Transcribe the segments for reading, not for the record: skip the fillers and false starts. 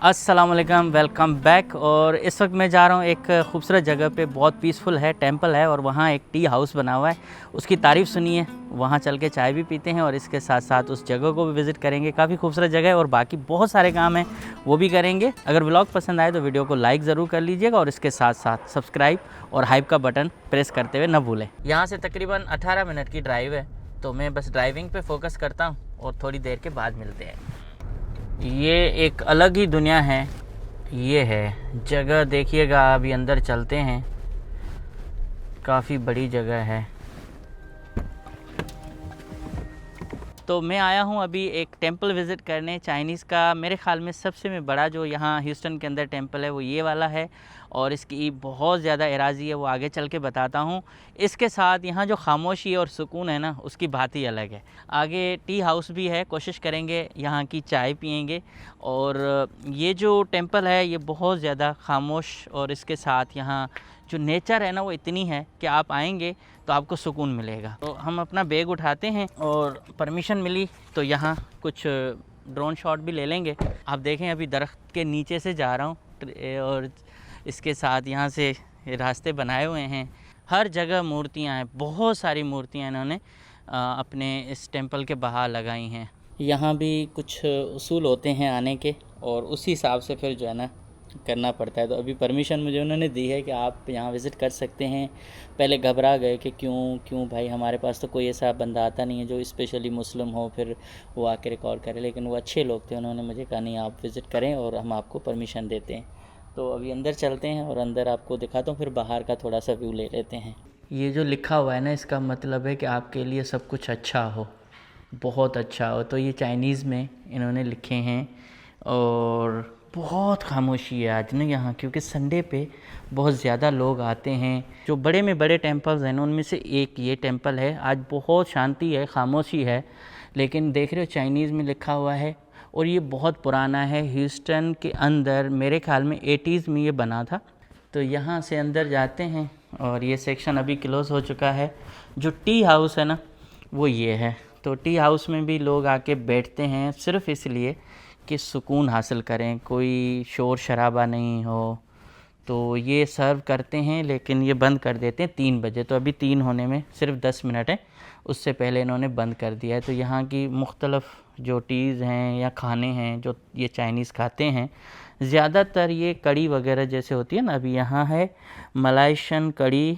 अस्सलामुअलैकुम, welcome back. और इस वक्त मैं जा रहा हूँ एक खूबसूरत जगह पे, बहुत पीसफुल है, टेंपल है और वहाँ एक टी हाउस बना हुआ है। उसकी तारीफ़ सुनिए, वहाँ चल के चाय भी पीते हैं और इसके साथ साथ उस जगह को भी विज़िट करेंगे। काफ़ी खूबसूरत जगह है और बाकी बहुत सारे काम हैं वो भी करेंगे। अगर व्लॉग पसंद आए तो वीडियो को लाइक ज़रूर कर लीजिएगा और इसके साथ साथ सब्सक्राइब और हाइप का बटन प्रेस करते हुए न भूलें। यहाँ से तकरीबन 18 मिनट की ड्राइव है, तो मैं बस ड्राइविंग पे फोकस करता हूँ और थोड़ी देर के बाद मिलते हैं। ये एक अलग ही दुनिया है, ये है जगह, देखिएगा। अभी अंदर चलते हैं, काफ़ी बड़ी जगह है। तो मैं आया हूँ अभी एक टेंपल विज़िट करने, चाइनीज़ का। मेरे ख़्याल में सबसे में बड़ा जो यहाँ ह्यूस्टन के अंदर टेंपल है वो ये वाला है और इसकी बहुत ज़्यादा एराज़ी है, वो आगे चल के बताता हूँ। इसके साथ यहाँ जो खामोशी और सुकून है ना, उसकी बात ही अलग है। आगे टी हाउस भी है, कोशिश करेंगे यहाँ की चाय पियेंगे। और ये जो टेंपल है ये बहुत ज़्यादा खामोश, और इसके साथ यहाँ जो नेचर है ना वो इतनी है कि आप आएंगे तो आपको सुकून मिलेगा। तो हम अपना बैग उठाते हैं और परमिशन मिली तो यहाँ कुछ ड्रोन शॉट भी ले लेंगे। आप देखें, अभी दरख्त के नीचे से जा रहा हूँ और इसके साथ यहाँ से रास्ते बनाए हुए हैं। हर जगह मूर्तियाँ हैं, बहुत सारी मूर्तियाँ इन्होंने अपने इस टेंपल के बाहर लगाई हैं। यहाँ भी कुछ उसूल होते हैं आने के और उसी हिसाब से फिर जो है ना करना पड़ता है। तो अभी परमिशन मुझे उन्होंने दी है कि आप यहाँ विज़िट कर सकते हैं। पहले घबरा गए कि क्यों भाई, हमारे पास तो कोई ऐसा बंदा आता नहीं है जो स्पेशली मुस्लिम हो फिर वो आके रिकॉर्ड करे, लेकिन वो अच्छे लोग थे। उन्होंने मुझे कहा नहीं, आप विज़िट करें और हम आपको परमिशन देते हैं। तो अभी अंदर चलते हैं और अंदर आपको दिखाता हूँ, फिर बाहर का थोड़ा सा व्यू ले लेते हैं। ये जो लिखा हुआ है ना, इसका मतलब है कि आपके लिए सब कुछ अच्छा हो, बहुत अच्छा हो। तो ये चाइनीज़ में इन्होंने लिखे हैं। और बहुत खामोशी है आज ना यहाँ, क्योंकि संडे पे बहुत ज़्यादा लोग आते हैं। जो बड़े में बड़े टेंपल्स हैं ना, उनमें से एक ये टेंपल है। आज बहुत शांति है, खामोशी है, लेकिन देख रहे हो चाइनीज़ में लिखा हुआ है और ये बहुत पुराना है। ह्यूस्टन के अंदर मेरे ख्याल में 80s में ये बना था। तो यहाँ से अंदर जाते हैं और ये सेक्शन अभी क्लोज़ हो चुका है। जो टी हाउस है ना वो ये है। तो टी हाउस में भी लोग आके बैठते हैं सिर्फ इसलिए कि सुकून हासिल करें, कोई शोर शराबा नहीं हो। तो ये सर्व करते हैं, लेकिन ये बंद कर देते हैं 3 बजे। तो अभी 3 होने में सिर्फ 10 मिनट है, उससे पहले इन्होंने बंद कर दिया है। तो यहाँ की मुख्तलफ़ जो टीज़ हैं या खाने हैं जो ये चाइनीज़ खाते हैं, ज़्यादातर ये कड़ी वगैरह जैसे होती है ना। अभी यहाँ है मलाइशियन कड़ी,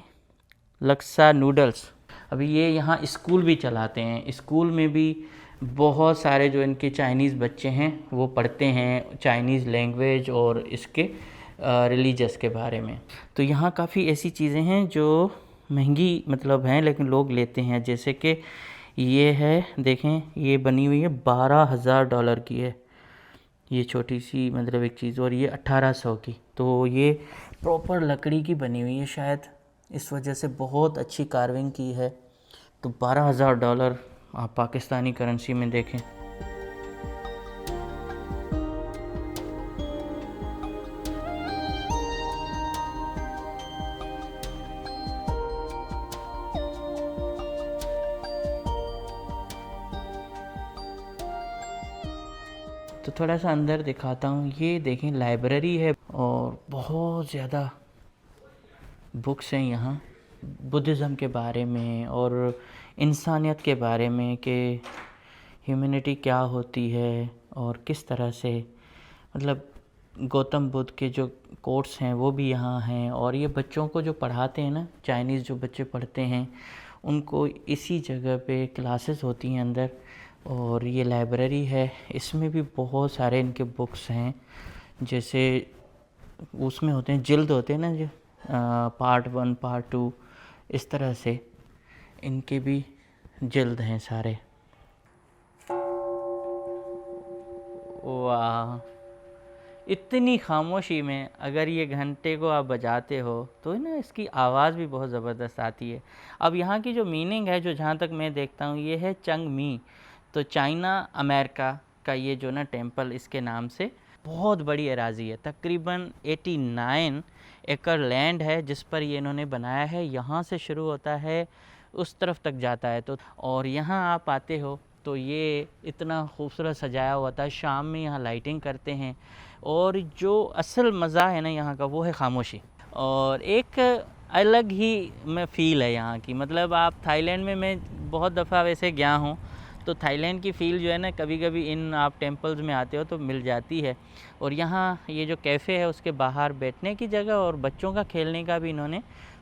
लक्सा नूडल्स। अभी ये यहाँ स्कूल भी चलाते हैं। स्कूल में भी बहुत सारे जो इनके चाइनीज़ बच्चे हैं वो पढ़ते हैं चाइनीज़ लैंग्वेज और इसके रिलीजस के बारे में। तो यहाँ काफ़ी ऐसी चीज़ें हैं जो महंगी मतलब हैं, लेकिन लोग लेते हैं। जैसे कि ये है, देखें, ये बनी हुई है $12,000 की है ये छोटी सी मतलब एक चीज़, और ये 1800 की। तो ये प्रॉपर लकड़ी की बनी हुई है, शायद इस वजह से बहुत अच्छी कार्विंग की है। तो $12,000 आप पाकिस्तानी करेंसी में देखें। तो थोड़ा सा अंदर दिखाता हूँ। ये देखें, लाइब्रेरी है और बहुत ज़्यादा बुक्स हैं यहाँ, बुद्धिज़्म के बारे में और इंसानियत के बारे में कि ह्यूमैनिटी क्या होती है और किस तरह से, मतलब गौतम बुद्ध के जो कोट्स हैं वो भी यहाँ हैं। और ये बच्चों को जो पढ़ाते हैं ना, चाइनीज़ जो बच्चे पढ़ते हैं उनको इसी जगह पे क्लासेस होती हैं अंदर। और ये लाइब्रेरी है, इसमें भी बहुत सारे इनके बुक्स हैं। जैसे उसमें होते हैं, जिल्द होते हैं ना, जो पार्ट 1 पार्ट 2 इस तरह से इनके भी जिल्द हैं सारे। वाह, इतनी खामोशी में अगर ये घंटे को आप बजाते हो तो ना इसकी आवाज़ भी बहुत ज़बरदस्त आती है। अब यहाँ की जो मीनिंग है, जो जहाँ तक मैं देखता हूँ, ये है चंग मी। तो चाइना अमेरिका का ये जो ना टेंपल, इसके नाम से बहुत बड़ी एराज़ी है। तकरीबन 89 एकड़ लैंड है जिस पर ये इन्होंने बनाया है। यहाँ से शुरू होता है, उस तरफ तक जाता है। तो और यहाँ आप आते हो तो ये इतना खूबसूरत सजाया हुआ था। शाम में यहाँ लाइटिंग करते हैं, और जो असल मज़ा है ना यहाँ का वो है खामोशी, और एक अलग ही में फ़ील है यहाँ की। मतलब आप थाईलैंड में मैं बहुत दफ़ा वैसे गया हूँ, तो थाईलैंड की फ़ील जो है ना कभी कभी इन आप टेम्पल्स में आते हो तो मिल जाती है। और यहाँ ये जो कैफ़े है उसके बाहर बैठने की जगह और बच्चों का खेलने का भी इन्होंने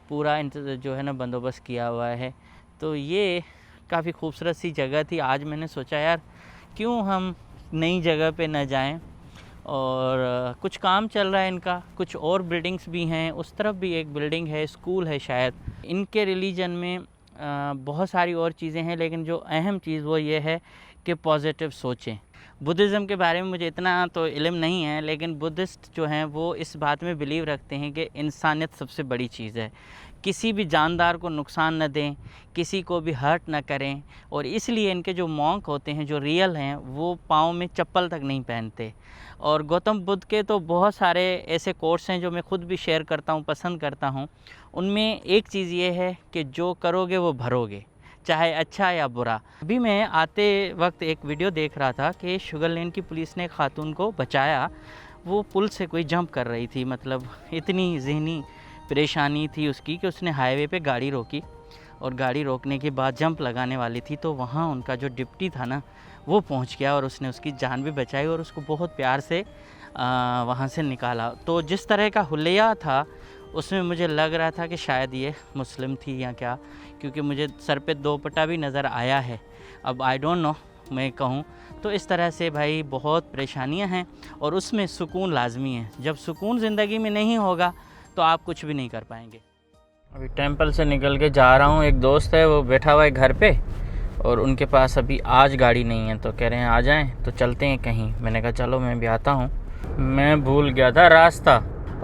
पूरा जो है ना बंदोबस्त किया हुआ है। तो ये काफ़ी खूबसूरत सी जगह थी। आज मैंने सोचा यार क्यों हम नई जगह पे न जाएं, और कुछ काम चल रहा है इनका, कुछ और बिल्डिंग्स भी हैं, उस तरफ भी एक बिल्डिंग है, स्कूल है शायद। इनके रिलीजन में बहुत सारी और चीज़ें हैं, लेकिन जो अहम चीज़ वो ये है कि पॉजिटिव सोचें। बुद्धिज़्म के बारे में मुझे इतना तो इल्म नहीं है, लेकिन बुद्धिस्ट जो हैं वो इस बात में बिलीव रखते हैं कि इंसानियत सबसे बड़ी चीज़ है। किसी भी जानदार को नुकसान न दें, किसी को भी हर्ट न करें, और इसलिए इनके जो मॉन्क होते हैं जो रियल हैं वो पाँव में चप्पल तक नहीं पहनते। और गौतम बुद्ध के तो बहुत सारे ऐसे कोट्स हैं जो मैं ख़ुद भी शेयर करता हूँ, पसंद करता हूँ। उनमें एक चीज़ ये है कि जो करोगे वो भरोगे, चाहे अच्छा या बुरा। अभी मैं आते वक्त एक वीडियो देख रहा था कि शुगरलैंड की पुलिस ने खातून को बचाया, वो पुल से कोई जंप कर रही थी। मतलब इतनी ज़हनी परेशानी थी उसकी कि उसने हाईवे पे गाड़ी रोकी, और गाड़ी रोकने के बाद जंप लगाने वाली थी, तो वहाँ उनका जो डिप्टी था ना वो पहुँच गया और उसने उसकी जान भी बचाई और उसको बहुत प्यार से वहाँ से निकाला। तो जिस तरह का हुलिया था उसमें मुझे लग रहा था कि शायद ये मुस्लिम थी या क्या, क्योंकि मुझे सर पे दोपट्टा भी नज़र आया है। अब आई डोंट नो मैं कहूँ तो। इस तरह से भाई बहुत परेशानियाँ हैं और उसमें सुकून लाजमी है। जब सुकून ज़िंदगी में नहीं होगा तो आप कुछ भी नहीं कर पाएंगे। अभी टेंपल से निकल के जा रहा हूँ, एक दोस्त है वो बैठा हुआ है घर पे, और उनके पास अभी आज गाड़ी नहीं है, तो कह रहे हैं आ जाएं तो चलते हैं कहीं। मैंने कहा चलो मैं भी आता हूँ। मैं भूल गया था रास्ता,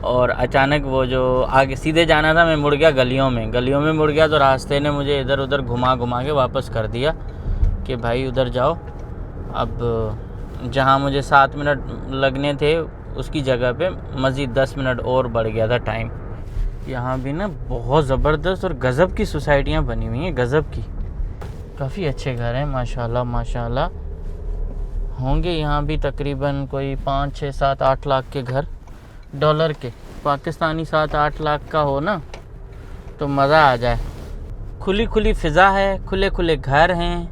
और अचानक वो जो आगे सीधे जाना था मैं मुड़ गया गलियों में मुड़ गया, तो रास्ते ने मुझे इधर उधर घुमा के वापस कर दिया कि भाई उधर जाओ। अब जहाँ मुझे 7 मिनट लगने थे उसकी जगह पे मज़ीद 10 मिनट और बढ़ गया था टाइम। यहाँ भी ना बहुत ज़बरदस्त और गज़ब की सोसाइटियाँ बनी हुई हैं, गज़ब की। काफ़ी अच्छे घर हैं माशाल्लाह माशाल्लाह। होंगे यहाँ भी तकरीबन कोई 5, 6, 7, 8 लाख के घर, डॉलर के। पाकिस्तानी 7-8 लाख का हो ना तो मज़ा आ जाए। खुली खुली फ़िज़ा है, खुले खुले घर हैं,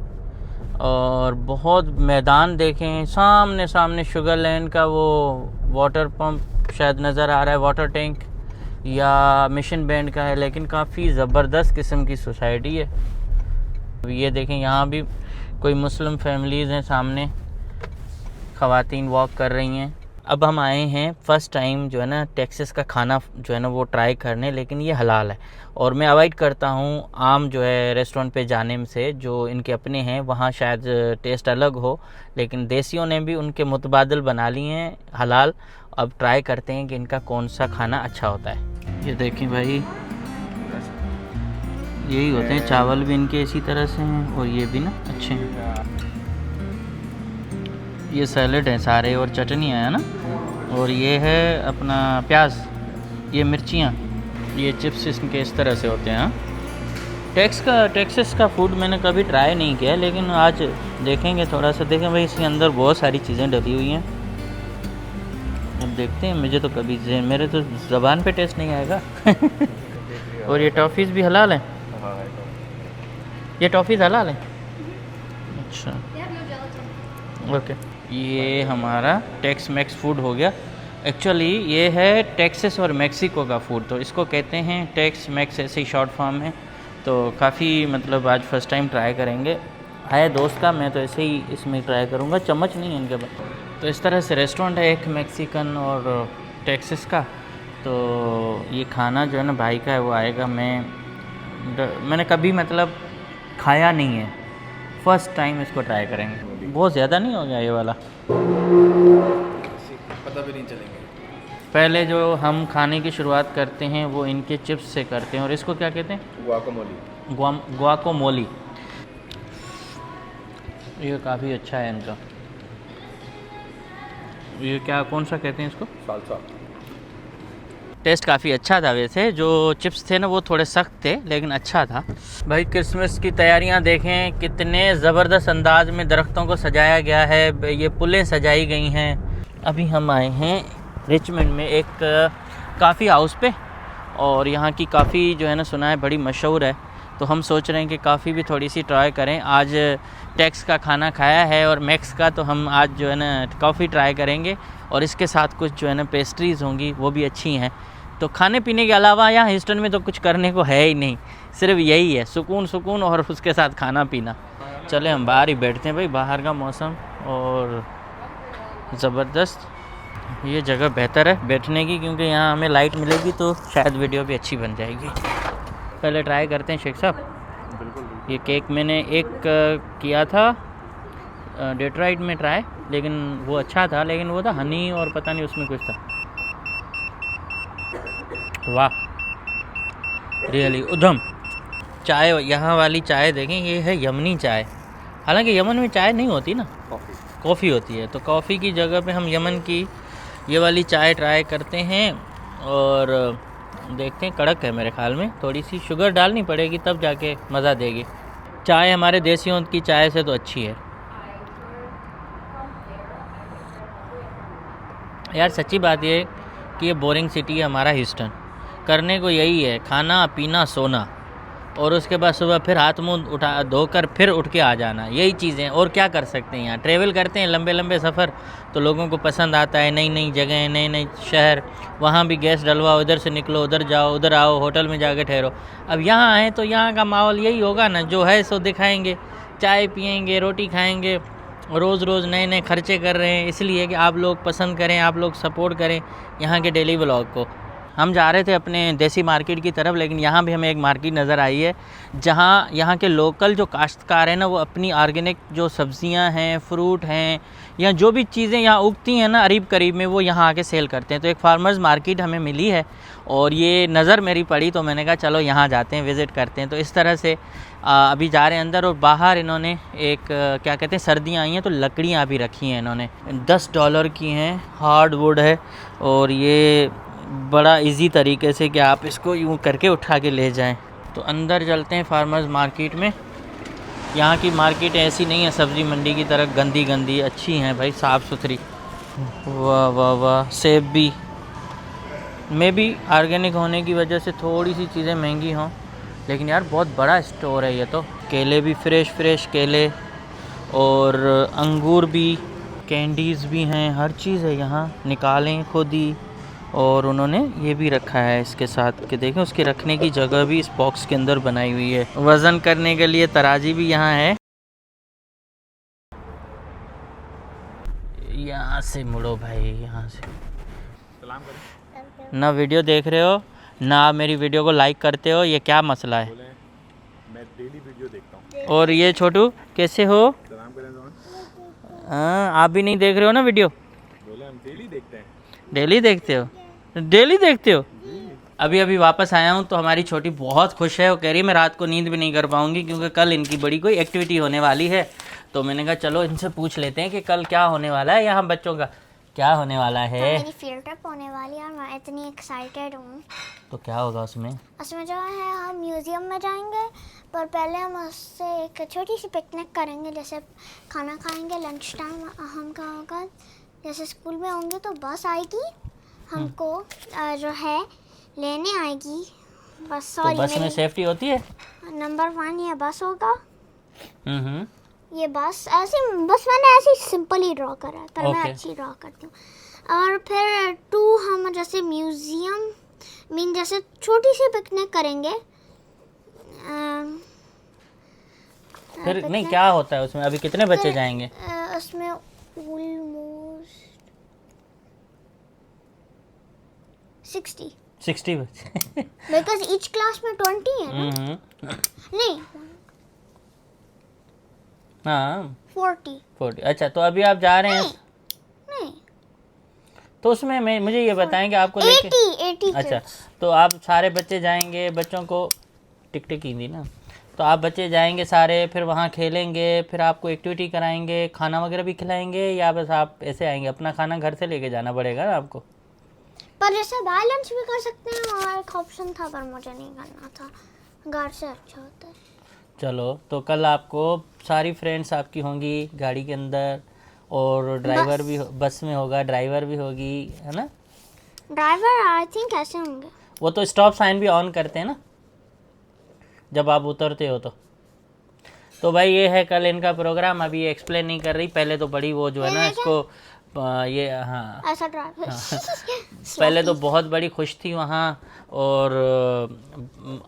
और बहुत मैदान देखें। सामने शुगरलैंड का वो वाटर पंप शायद नज़र आ रहा है, वाटर टैंक, या मिशन बैंड का है, लेकिन काफ़ी ज़बरदस्त किस्म की सोसाइटी है। ये देखें यहाँ भी कोई मुस्लिम फैमिलीज़ हैं, सामने ख़वातीन वॉक कर रही हैं। अब हम आए हैं फ़र्स्ट टाइम जो है ना टेक्सास का खाना जो है ना वो ट्राई करने, लेकिन ये हलाल है। और मैं अवॉइड करता हूँ आम जो है रेस्टोरेंट पे जाने से, जो इनके अपने हैं वहाँ शायद टेस्ट अलग हो, लेकिन देसियों ने भी उनके मुतबादल बना लिए हैं हलाल। अब ट्राई करते हैं कि इनका कौन सा खाना अच्छा होता है। ये देखें भाई, यही होते हैं, चावल भी इनके इसी तरह से हैं और ये भी ना अच्छे हैं। ये सैलेड है सारे और चटनियाँ है ना, और ये है अपना प्याज, ये मिर्चियाँ, ये चिप्स इनके इस तरह से होते हैं। टेक्सास का फूड मैंने कभी ट्राई नहीं किया, लेकिन आज देखेंगे थोड़ा सा। देखें भाई इसके अंदर बहुत सारी चीज़ें डली हुई हैं। अब देखते हैं, मुझे तो कभी मेरे तो ज़बान पे टेस्ट नहीं आएगा। और ये टॉफ़ीज़ भी हलाल हैं, ये टॉफ़ीज़ हलाल हैं। अच्छा ओके, ये हमारा टेक्स मैक्स फूड हो गया। एक्चुअली ये है टेक्सास और मेक्सिको का फूड, तो इसको कहते हैं टेक्स मैक्स, ऐसे ही शॉर्ट फॉर्म में। तो काफ़ी मतलब आज फ़र्स्ट टाइम ट्राई करेंगे। है दोस्त का, मैं तो ऐसे ही इसमें ट्राई करूँगा, चम्मच नहीं है इनके पास। तो इस तरह से रेस्टोरेंट है एक मैक्सिकन और टेक्सास का। तो ये खाना जो है ना भाई का है वो आएगा। मैंने कभी मतलब खाया नहीं है, फ़र्स्ट टाइम इसको ट्राई करेंगे। बहुत ज़्यादा नहीं हो गया ये वाला, पता भी नहीं चलेंगे। पहले जो हम खाने की शुरुआत करते हैं वो इनके चिप्स से करते हैं, और इसको क्या कहते हैं? गुआकामोली। ये काफ़ी अच्छा है इनका। ये क्या, कौन सा कहते हैं इसको? साल्सा। टेस्ट काफ़ी अच्छा था वैसे। जो चिप्स थे ना वो थोड़े सख्त थे, लेकिन अच्छा था। भाई क्रिसमस की तैयारियां देखें, कितने ज़बरदस्त अंदाज में दरख्तों को सजाया गया है। ये पुलें सजाई गई हैं। अभी हम आए हैं रिचमंड में एक काफ़ी हाउस पे, और यहाँ की काफ़ी जो है ना सुना है बड़ी मशहूर है। तो हम सोच रहे हैं कि काफ़ी भी थोड़ी सी ट्राई करें। आज टैक्स का खाना खाया है और मैक्स का, तो हम आज जो है ना कॉफ़ी ट्राई करेंगे, और इसके साथ कुछ जो है ना पेस्ट्रीज़ होंगी वो भी अच्छी हैं। तो खाने पीने के अलावा यहाँ ह्यूस्टन में तो कुछ करने को है ही नहीं, सिर्फ यही है सुकून सुकून और उसके साथ खाना पीना। चले हम बाहर ही बैठते हैं भाई, बाहर का मौसम और ज़बरदस्त। ये जगह बेहतर है बैठने की, क्योंकि यहाँ हमें लाइट मिलेगी तो शायद वीडियो भी अच्छी बन जाएगी। पहले ट्राई करते हैं शेख साहब। बिल्कुल। ये केक मैंने एक किया था डेट्रॉइट में ट्राई, लेकिन वो अच्छा था, लेकिन वो था हनी और पता नहीं उसमें कुछ था। वाह, रियली उधम। चाय, यहाँ वाली चाय देखें, ये है यमनी चाय। हालांकि यमन में चाय नहीं होती ना, कॉफ़ी होती है। तो कॉफ़ी की जगह पे हम यमन की ये वाली चाय ट्राई करते हैं और देखते हैं। कड़क है मेरे ख्याल में, थोड़ी सी शुगर डालनी पड़ेगी तब जाके मज़ा देगी। चाय हमारे देसियों की चाय से तो अच्छी है यार। सच्ची बात ये कि ये बोरिंग सिटी है हमारा ह्यूस्टन। करने को यही है, खाना पीना सोना, और उसके बाद सुबह फिर हाथ मुंह उठा धोकर फिर उठ के आ जाना, यही चीज़ें। और क्या कर सकते हैं। यहाँ ट्रैवल करते हैं लंबे लंबे सफ़र, तो लोगों को पसंद आता है नई नई जगह, नए नए शहर। वहाँ भी गैस डलवाओ, इधर से निकलो, उधर जाओ, उधर आओ, होटल में जाकर ठहरो। अब यहाँ आए तो यहाँ का माहौल यही होगा ना, जो है सो दिखाएंगे, चाय पियेंगे, रोटी खाएंगे। रोज़ रोज़ नए नए खर्चे कर रहे हैं, इसलिए कि आप लोग पसंद करें, आप लोग सपोर्ट करें यहाँ के डेली व्लॉग को। हम जा रहे थे अपने देसी मार्केट की तरफ, लेकिन यहाँ भी हमें एक मार्केट नज़र आई है जहाँ यहाँ के लोकल जो काश्तकार हैं ना, वो अपनी ऑर्गेनिक जो सब्जियाँ हैं, फ्रूट हैं, या जो भी चीज़ें यहाँ उगती हैं ना करीब करीब में, वो यहाँ आके सेल करते हैं। तो एक फार्मर्स मार्केट हमें मिली है और ये नज़र मेरी पड़ी, तो मैंने कहा चलो यहाँ जाते हैं, विज़िट करते हैं। तो इस तरह से अभी जा रहे हैं अंदर, और बाहर इन्होंने एक क्या कहते हैं, सर्दियाँ आई हैं तो लकड़ियाँ भी रखी हैं इन्होंने, $10 की हैं, हार्ड वुड है। और ये बड़ा इजी तरीके से कि आप इसको यूँ करके उठा के ले जाएं। तो अंदर चलते हैं फार्मर्स मार्केट में। यहाँ की मार्केट ऐसी नहीं है सब्ज़ी मंडी की तरह गंदी गंदी, अच्छी हैं भाई, साफ़ सुथरी। वाह वाह वाह। सेब भी मे भी ऑर्गेनिक होने की वजह से थोड़ी सी चीज़ें महंगी हों, लेकिन यार बहुत बड़ा स्टोर है ये तो। केले भी फ्रेश केले, और अंगूर भी, कैंडीज़ भी हैं, हर चीज़ है यहाँ, निकालें खुद ही। और उन्होंने ये भी रखा है इसके साथ कि देखें, उसके रखने की जगह भी इस बॉक्स के अंदर बनाई हुई है। वज़न करने के लिए तराजी भी यहाँ है। यहाँ से मुड़ो भाई, यहाँ से। सलाम करें। ना वीडियो देख रहे हो, ना आप मेरी वीडियो को लाइक करते हो, ये क्या मसला है? मैं डेली वीडियो देखता हूँ। और ये छोटू कैसे हो? सलाम करें। हाँ, आप भी नहीं देख रहे हो ना वीडियो? बोले हम डेली देखते हैं। डेली देखते हो? डेली देखते हो? अभी अभी वापस आया हूँ तो हमारी छोटी बहुत खुश है। वो कह रही है मैं रात को नींद भी नहीं कर पाऊँगी, क्योंकि कल इनकी बड़ी कोई एक्टिविटी होने वाली है। तो मैंने कहा चलो इनसे पूछ लेते हैं कि कल क्या होने वाला है, यहाँ बच्चों का क्या होने वाला है। तो मेरी फील्ड ट्रिप होने वाली है और मैं इतनी एक्साइटेड हूँ। तो क्या होगा उसमें? उसमें जो है हम म्यूज़ियम में जाएंगे, पर पहले हम उससे एक छोटी सी पिकनिक करेंगे, जैसे खाना खाएंगे, लंच टाइम हम का होगा। जैसे स्कूल में होंगे तो बस आएगी हमको जो है लेने आएगी बस। तो सॉरी, बस में सेफ्टी होती है? नंबर 1 ये बस होगा। ये बस ऐसे, बस मैंने ऐसे सिंपल ही ड्रॉ करा है, पर मैं अच्छी ड्रॉ करती हूँ। और फिर 2 हम जैसे म्यूज़ियम जैसे छोटी सी पिकनिक करेंगे। फिर नहीं क्या होता है उसमें? अभी कितने बच्चे जाएंगे? उसमें ऑलमोस्ट 60 बच्चे। बिकॉज ईच क्लास में 20 है ना? नहीं, हाँ 40। अच्छा, तो अभी आप जा रहे हैं? नहीं, तो उसमें मुझे ये बताएं कि आपको लेके 80 अच्छा, तो आप सारे बच्चे जाएंगे, बच्चों को टिक टिक हिंदी ना, तो आप बच्चे जाएंगे सारे, फिर वहाँ खेलेंगे, फिर आपको एक्टिविटी कराएंगे, खाना वगैरह भी खिलाएंगे, या बस आप ऐसे आएंगे? अपना खाना घर से लेके जाना पड़ेगा ना आपको। पर जैसे बैलेंस भी कर सकते हैं, वहाँ एक ऑप्शन था, पर मुझे नहीं करना था, घर से अच्छा होता है। चलो, तो कल आपको सारी फ्रेंड्स आपकी होंगी गाड़ी के अंदर, और ड्राइवर भी बस में होगा, ड्राइवर भी होगी, है ना? ड्राइवर आई थिंक ऐसे होंगे। वो तो स्टॉप साइन भी ऑन करते हैं ना जब आप उतरते हो तो भाई ये है कल इनका प्रोग्राम। अभी ये एक्सप्लेन नहीं कर रही, पहले तो बड़ी वो जो है ना इसको ये हाँ ऐसा ड्राइवर पहले तो बहुत बड़ी खुश थी वहाँ, और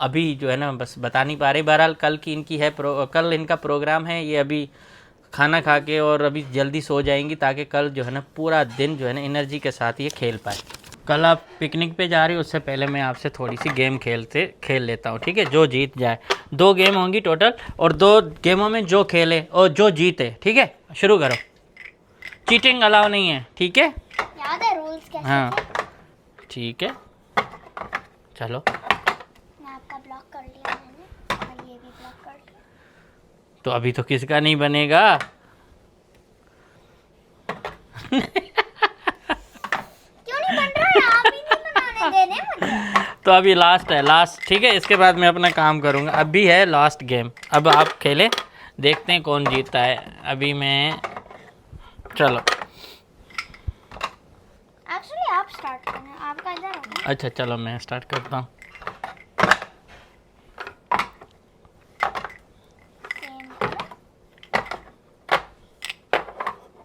अभी जो है ना बस बता नहीं पा रही। बहरहाल कल की इनकी है कल इनका प्रोग्राम है। ये अभी खाना खा के और अभी जल्दी सो जाएंगी ताकि कल जो है ना पूरा दिन जो है ना एनर्जी के साथ ये खेल पाए। कल आप पिकनिक पे जा रही हो, उससे पहले मैं आपसे थोड़ी सी गेम खेल लेता हूँ, ठीक है? जो जीत जाए, 2 गेम होंगी टोटल, और 2 गेमों में जो खेले और जो जीते, ठीक है? शुरू करो। चीटिंग अलाउ नहीं है, ठीक है? याद है रूल्स कैसे हाँ थे? ठीक है, चलो। मैं आपका ब्लॉक कर लिया मैंने, और ये भी ब्लॉक कर लिया। तो अभी तो किसका नहीं बनेगा? क्यों नहीं बन रहा है? आप ही नहीं बनाने दे रहे मुझे। तो अभी लास्ट है, लास्ट, ठीक है? इसके बाद मैं अपना काम करूँगा। अभी है लास्ट गेम, अब आप खेले, देखते हैं कौन जीतता है। अभी मैं, चलो। एक्चुअली आप स्टार्ट करें, आपका इधर होगा। अच्छा चलो मैं स्टार्ट करता हूँ। सेम करो।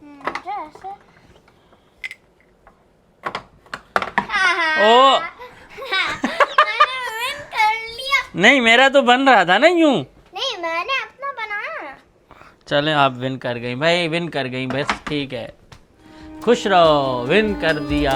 मुझे ऐसे ओ मैंने विन कर लिया। नहीं, मेरा तो बन रहा था ना यूं। नहीं, मैंने अपना बनाया। चले, आप विन कर गई भाई, विन कर गई, बस ठीक है। खुश रहो, विन कर दिया।